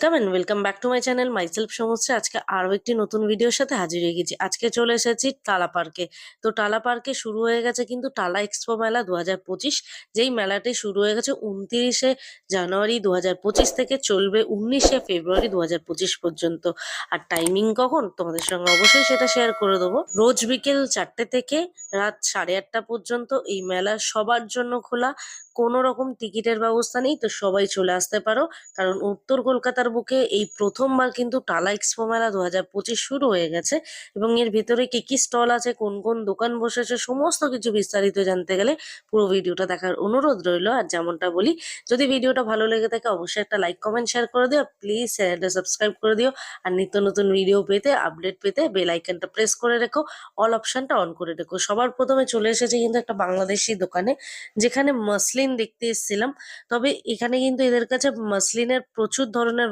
Welcome back to my channel myself সমস্যা। আজকে আরো একটি নতুন ভিডিওর সাথে হাজির হয়ে গেছি। আজকে চলে এসেছি টালা পার্কে। তো টালা পার্কে শুরু হয়ে গেছে কিন্তু টালা এক্সপো মেলা 2025, যেই মেলাটি শুরু হয়ে গেছে 29শে জানুয়ারি 2025 থেকে, চলবে 19শে ফেব্রুয়ারি 2025 পর্যন্ত। আর টাইমিং কখন তোমাদের সঙ্গে অবশ্যই সেটা শেয়ার করে দেবো। রোজ বিকেল 4টে থেকে রাত 8:30 পর্যন্ত এই মেলা সবার জন্য খোলা। কোনো রকম টিকিটের ব্যবস্থা নেই, তো সবাই চলে আসতে পারো। কারণ উত্তর কলকাতার বুকে এই প্রথমবার কিন্তু টালা এক্সপো মেলা 2025 শুরু হয়ে গেছে। এবং এর ভেতরে কি কি স্টল আছে, কোন কোন দোকান বসেছে, সমস্ত কিছু বিস্তারিত জানতে গেলে পুরো ভিডিওটা দেখার অনুরোধ রইলো। আর যেমনটা বলি, যদি ভিডিওটা ভালো লেগে থাকে অবশ্যই একটা লাইক কমেন্ট শেয়ার করে দিও। প্লিজ চ্যানেলটা সাবস্ক্রাইব করে দিও। আর নিত্য নতুন ভিডিও পেতে, আপডেট পেতে বেল আইকনটা প্রেস করে রেখো, অল অপশনটা অন করে রেখো। সবার প্রথমে চলে এসেছে কিন্তু একটা বাংলাদেশি দোকানে, যেখানে মসলিন দেখতে এসেছিলাম। তবে এখানে কিন্তু এদের কাছে মসলিনের প্রচুর ধরনের